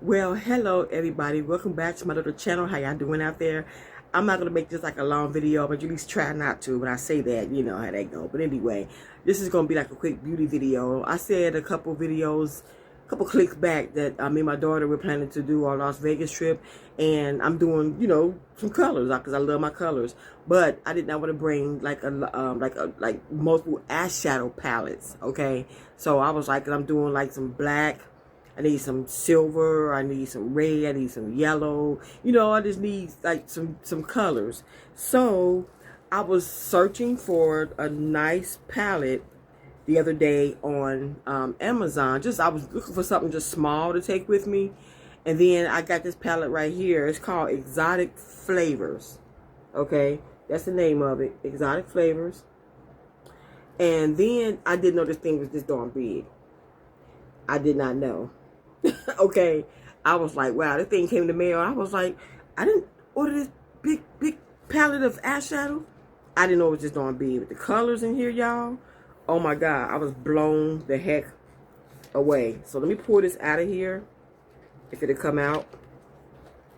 Well, hello everybody. Welcome back to my little channel. How y'all doing out there? I'm not going to make this like a long video, but you at least try not to. When I say that, you know how that go. But anyway, this is going to be like a quick beauty video. I said a couple clicks back that me and my daughter were planning to do our Las Vegas trip. And I'm doing, some colors because I love my colors. But I did not want to bring like multiple eyeshadow palettes, okay? So I was like, I'm doing like some black. I need some silver, I need some red, I need some yellow. I just need like some colors. So I was searching for a nice palette the other day on Amazon. I was looking for something just small to take with me. And then I got this palette right here. It's called Exotic Flavors. Okay, that's the name of it, Exotic Flavors. And then I didn't know this thing was this darn big. I did not know. Okay, I was like, wow, this thing came in the mail. I was like, I didn't order this big palette of eyeshadow. I didn't know it was just darn big. With the colors in here, y'all, oh my God, I was blown the heck away. So let me pull this out of here, if it'll come out.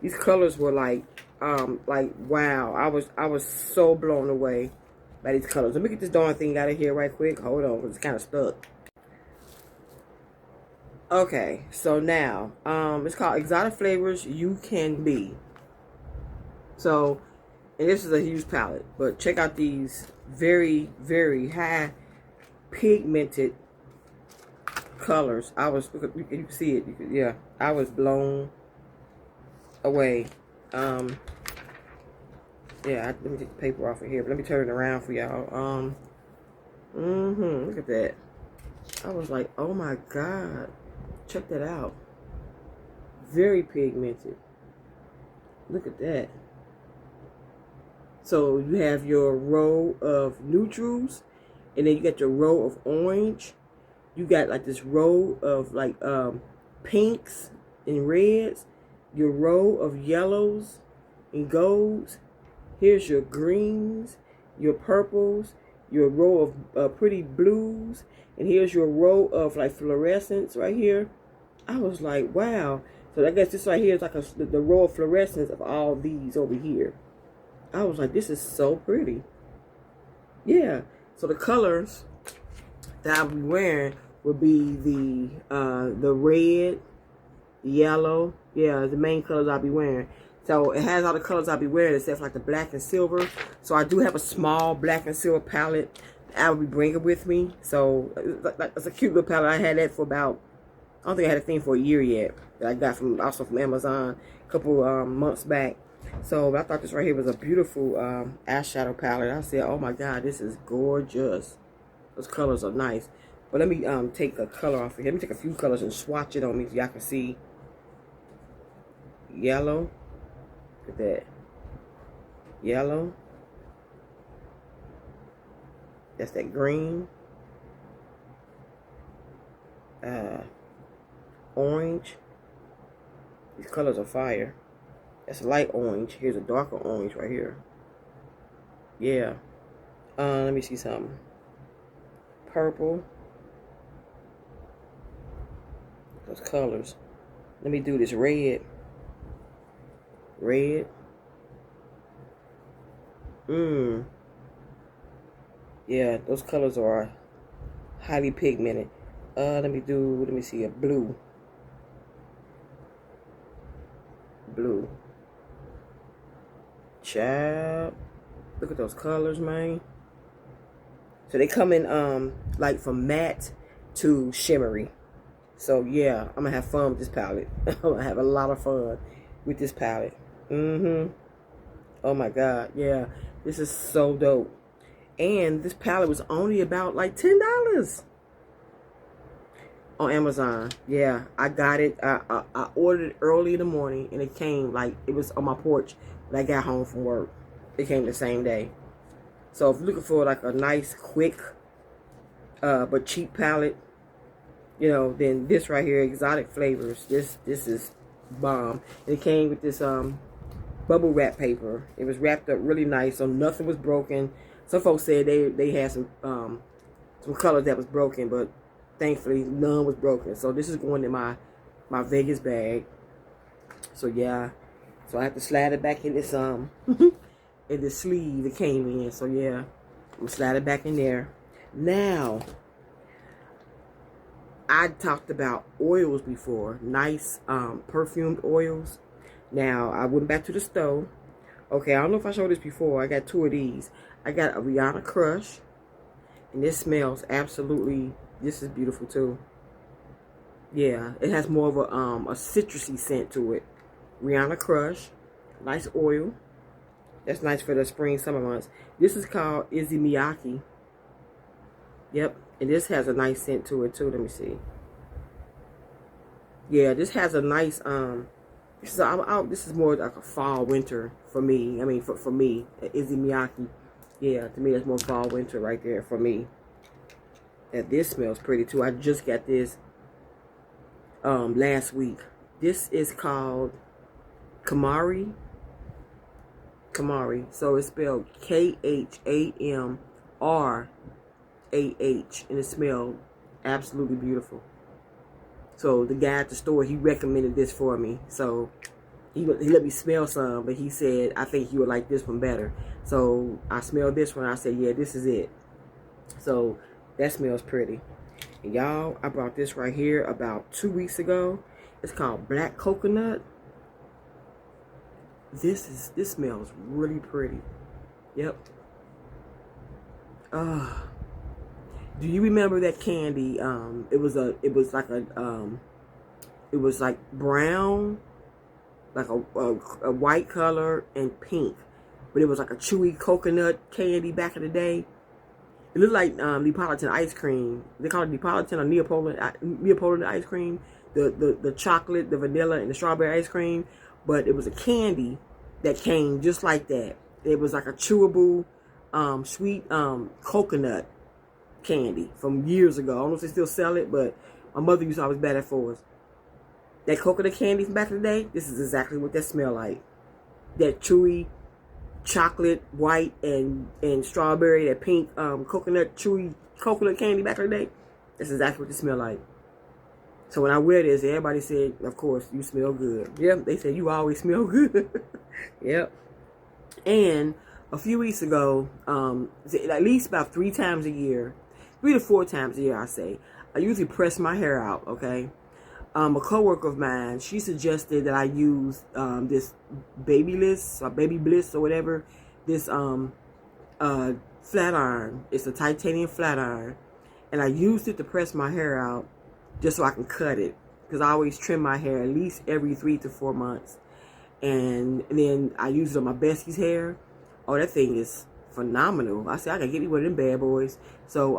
These colors were like wow. I was so blown away by these colors. Let me get this darn thing out of here right quick. Hold on, because it's kind of stuck. Okay, so now, it's called Exotic Flavors You Can Be. So, and this is a huge palette, but check out these very, very high pigmented colors. You can see it, yeah, I was blown away. Yeah, let me take the paper off of here, but let me turn it around for y'all. Look at that. I was like, oh my God. Check that out. Very pigmented. Look at that. So you have your row of neutrals, and then you got your row of orange. You got like this row of like pinks and reds. Your row of yellows and golds. Here's your greens, your purples, your row of pretty blues, and here's your row of like fluorescents right here. I was like, wow. So I guess this right here is like the row of fluorescents of all these over here. I was like, this is so pretty. Yeah. So the colors that I'll be wearing would be the red, yellow. Yeah, the main colors I'll be wearing. So it has all the colors I'll be wearing except for like the black and silver. So I do have a small black and silver palette I will be bringing with me. So it's a cute little palette. I had that for about, I don't think I had a thing for a year yet. That I got also from Amazon a couple months back. So I thought this right here was a beautiful eyeshadow palette. I said, oh my God, this is gorgeous. Those colors are nice. But let me take a color off of here. Let me take a few colors and swatch it on me so y'all can see. Yellow. Look at that. Yellow. That's that green. Orange. These colors are fire. That's a light orange. Here's a darker orange right here. Yeah. Let me see something. Purple. Those colors. Let me do this red. Red. Yeah, those colors are highly pigmented. Let me see a blue. Blue. Child. Look at those colors, man. So they come in like from matte to shimmery. So yeah, I'm gonna have fun with this palette. I'm gonna have a lot of fun with this palette. Oh my God, yeah. This is so dope. And this palette was only about like $10 on Amazon. Yeah, I got it. I ordered it early in the morning, and it came like it was on my porch when I got home from work. It came the same day. So if you're looking for like a nice, quick, but cheap palette, then this right here, Exotic Flavors. This is bomb. And it came with this bubble wrap paper. It was wrapped up really nice, so nothing was broken. Some folks said they had some colors that was broken, but thankfully none was broken. So this is going in my Vegas bag. So yeah, so I have to slide it back in this in the sleeve it came in. So yeah, I'm gonna slide it back in there. Now, I talked about oils before, nice perfumed oils. Now I went back to the stove. Okay, I don't know if I showed this before. I got 2 of these. I got a Rihanna Crush, and this smells absolutely. This is beautiful too. Yeah, it has more of a citrusy scent to it. Rihanna Crush, nice oil. That's nice for the spring, summer months. This is called Izzy Miyake. Yep, and this has a nice scent to it too. Let me see. Yeah, this has a nice this is more like a fall winter for me. I mean, for me, Izzy Miyake. Yeah, to me that's more fall winter right there for me. And this smells pretty too. I just got this last week. This is called Kamari. So it's spelled KHAMRAH, and it smelled absolutely beautiful. So the guy at the store, he recommended this for me. So he let me smell some, but he said, I think you would like this one better. So I smelled this one. I said, yeah, this is it. So that smells pretty. And y'all, I brought this right here about 2 weeks ago. It's called Black Coconut. This smells really pretty. Yep. Do you remember that candy? It was like brown, like a white color and pink, but it was like a chewy coconut candy back in the day. It looked like Neapolitan ice cream. They call it Neapolitan or Neapolitan ice cream. The chocolate, the vanilla, and the strawberry ice cream. But it was a candy that came just like that. It was like a chewable, sweet coconut candy from years ago. I don't know if they still sell it, but my mother used to always buy that for us. That coconut candy from back in the day, this is exactly what that smell like. That chewy chocolate, white, and strawberry, that pink coconut, chewy coconut candy back in the day, that's exactly what it smell like. So when I wear this, everybody said, of course, you smell good. Yep, they said, you always smell good. Yep. And a few weeks ago, at least about 3 times a year, 3 to 4 times a year, I say, I usually press my hair out, okay? A coworker of mine, she suggested that I use this Baby Bliss or whatever, this flat iron. It's a titanium flat iron. And I used it to press my hair out just so I can cut it. Because I always trim my hair at least every 3 to 4 months. And then I use it on my bestie's hair. Oh, that thing is phenomenal. I said, I can get me one of them bad boys. So,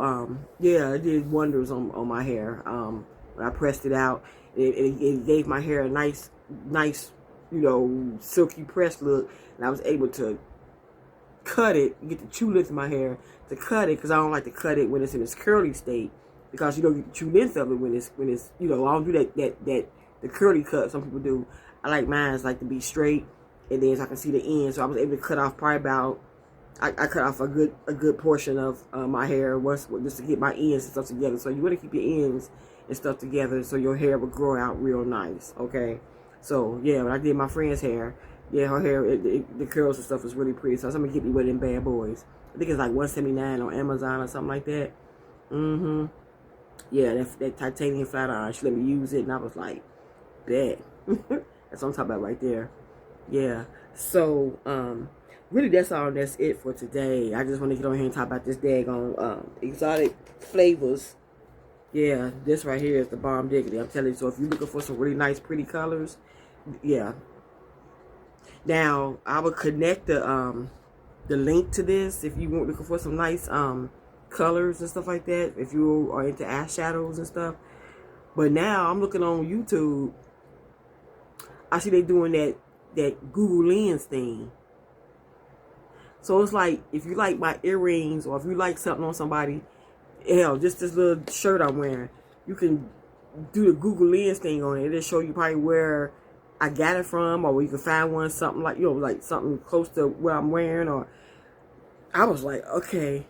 yeah, it did wonders on my hair. When I pressed it out, it gave my hair a nice, you know, silky pressed look. And I was able to cut it, get the true length of my hair to cut it. Because I don't like to cut it when it's in its curly state. Because you don't get the true length of it when it's, you know, I don't do the curly cut some people do. I like mine like to be straight, and then so I can see the end. So I was able to cut off probably about, I cut off a good portion of my hair once just to get my ends and stuff together. So you want to keep your ends and stuff together so your hair will grow out real nice. Okay, so yeah, when I did my friend's hair, yeah, her hair, the curls and stuff was really pretty. So I'm gonna get me one of them bad boys. I think it's like $179 on Amazon or something like that. Yeah, that titanium flat iron. She let me use it, and I was like, bet. That's what I'm talking about right there. Yeah. So, really, that's all. That's it for today. I just want to get on here and talk about this daggone exotic flavors. Yeah, this right here is the bomb diggity. I'm telling you. So, if you're looking for some really nice, pretty colors, yeah. Now, I will connect the link to this if you want looking for some nice colors and stuff like that. If you are into eyeshadows and stuff. But now I'm looking on YouTube. I see they doing that Google Lens thing. So it's like, if you like my earrings, or if you like something on somebody, hell, just this little shirt I'm wearing, you can do the Google Lens thing on it. It'll show you probably where I got it from, or where you can find one, something like, you know, like something close to what I'm wearing. Or I was like, okay,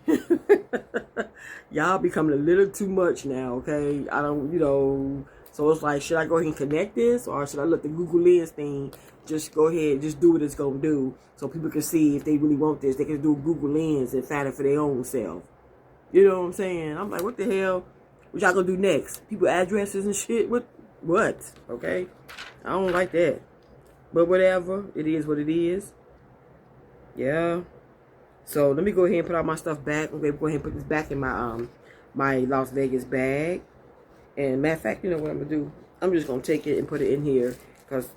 y'all becoming a little too much now, okay? I don't, you know. So it's like, should I go ahead and connect this, or should I let the Google Lens thing just go ahead, just do what it's gonna do, so people can see if they really want this. They can do Google Lens and find it for their own self. You know what I'm saying? I'm like, what the hell? What y'all gonna do next? People addresses and shit? What? Okay? I don't like that. But whatever. It is what it is. Yeah. So let me go ahead and put all my stuff back. I'm gonna go ahead and put this back in my my Las Vegas bag. And matter of fact, you know what I'm gonna do? I'm just gonna take it and put it in here, because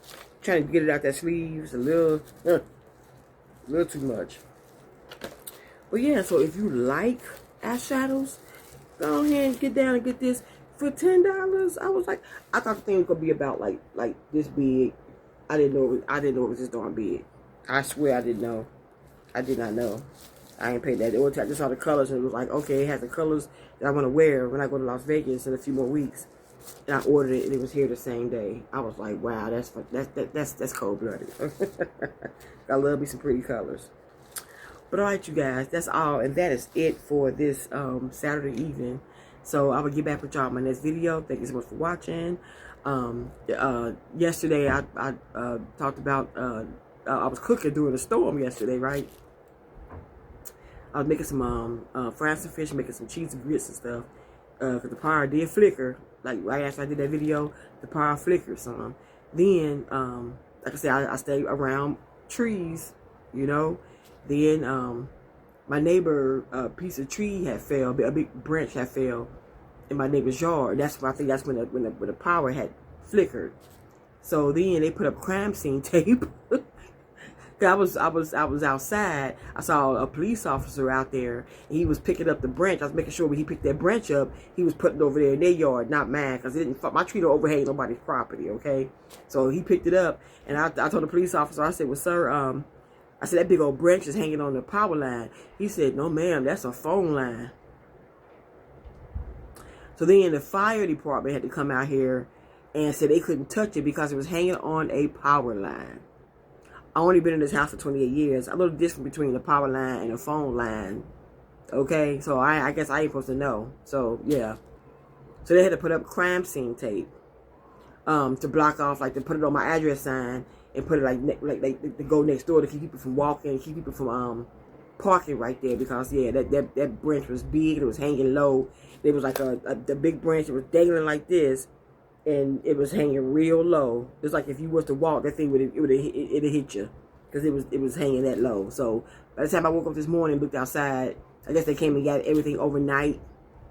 trying to get it out that sleeve is a little too much. But yeah, so if you like eyeshadows, go ahead and get down and get this for $10. I was like, I thought the thing was gonna be about like this big. I didn't know it was this darn big. I swear I didn't know. I did not know. I ain't paid that. I just saw the colors and it was like, okay, it has the colors that I want to wear when I go to Las Vegas in a few more weeks. And I ordered it and it was here the same day. I was like, wow, that's cold blooded. I love me some pretty colors. But all right, you guys, that's all, and that is it for this Saturday evening. So I will get back with y'all in my next video. Thank you so much for watching. Yesterday I talked about I was cooking during the storm yesterday, right? I was making some fried some fish, making some cheese and grits and stuff. Cause the power did flicker. Like right after I did that video, the power flickered some. Then, like I said, I stay around trees, you know. Then my neighbor piece of tree had fell, a big branch had fell in my neighbor's yard. That's when I think that's when the power had flickered. So then they put up crime scene tape. I was outside. I saw a police officer out there, and he was picking up the branch. I was making sure when he picked that branch up, he was putting it over there in their yard, not mine, because my tree don't overhang nobody's property. Okay, so he picked it up, and I told the police officer, I said, "Well, sir, I said that big old branch is hanging on the power line." He said, "No, ma'am, that's a phone line." So then the fire department had to come out here and said they couldn't touch it because it was hanging on a power line. I only been in this house for 28 years. A little different between the power line and the phone line. Okay, so I guess I ain't supposed to know. So yeah, so they had to put up crime scene tape to block off, like to put it on my address sign and put it like to go next door to keep people from walking, keep people from parking right there, because yeah, that branch was big. It was hanging low. It was like the big branch. It was dangling like this, and it was hanging real low. It's like if you was to walk, that thing would have hit you, because it was hanging that low. So by the time I woke up this morning and looked outside, I guess they came and got everything overnight.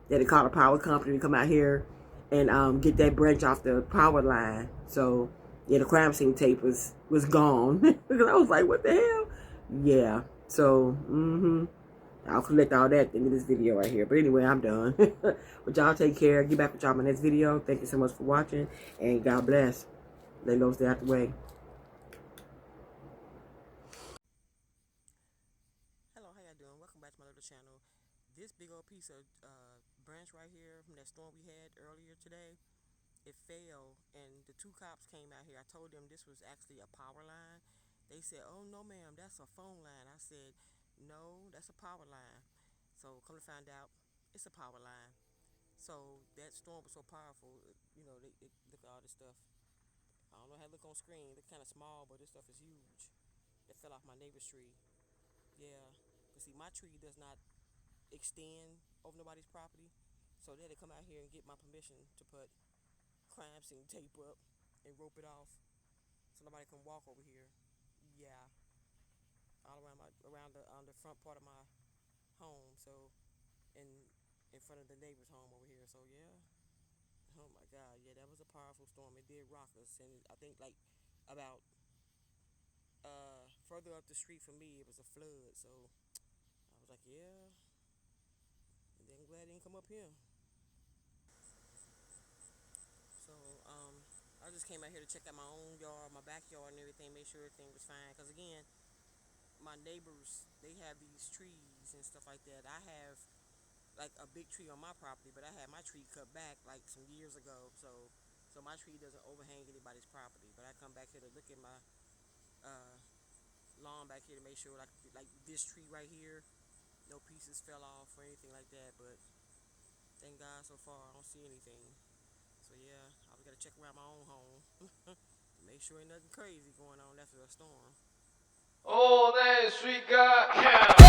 They had to call the power company to come out here and get that branch off the power line. So yeah, the crime scene tape was gone. Because I was like, what the hell? Yeah. So I'll collect all that at the end of this video right here. But anyway, I'm done. But y'all take care. Get back with y'all in my next video. Thank you so much for watching. And God bless. Let those stay out the way. Hello, how y'all doing? Welcome back to my little channel. This big old piece of branch right here from that storm we had earlier today, it fell, and the two cops came out here. I told them this was actually a power line. They said, "Oh no, ma'am, that's a phone line." I said, "No, that's a power line." So come to find out, it's a power line. So that storm was so powerful, you know, look at all this stuff. I don't know how it look on screen. It look kind of small, but this stuff is huge. It fell off my neighbor's tree. Yeah, but see, my tree does not extend over nobody's property. So they had to come out here and get my permission to put crime scene tape up and rope it off so nobody can walk over here. Yeah, all around the on the front part of my home. So in front of the neighbor's home over here. So yeah. Oh my God, yeah, that was a powerful storm. It did rock us, and I think like about further up the street from me, it was a flood. So I was like, yeah, and then I'm glad it didn't come up here. So I just came out here to check out my own yard, my backyard, and everything, make sure everything was fine. Cause again, my neighbors, they have these trees and stuff like that. I have like a big tree on my property, but I had my tree cut back like some years ago. So my tree doesn't overhang anybody's property. But I come back here to look at my lawn back here to make sure like this tree right here, no pieces fell off or anything like that. But thank God so far I don't see anything. So yeah, I'll I gotta check around my own home. Make sure ain't nothing crazy going on after a storm. Oh, that sweet God.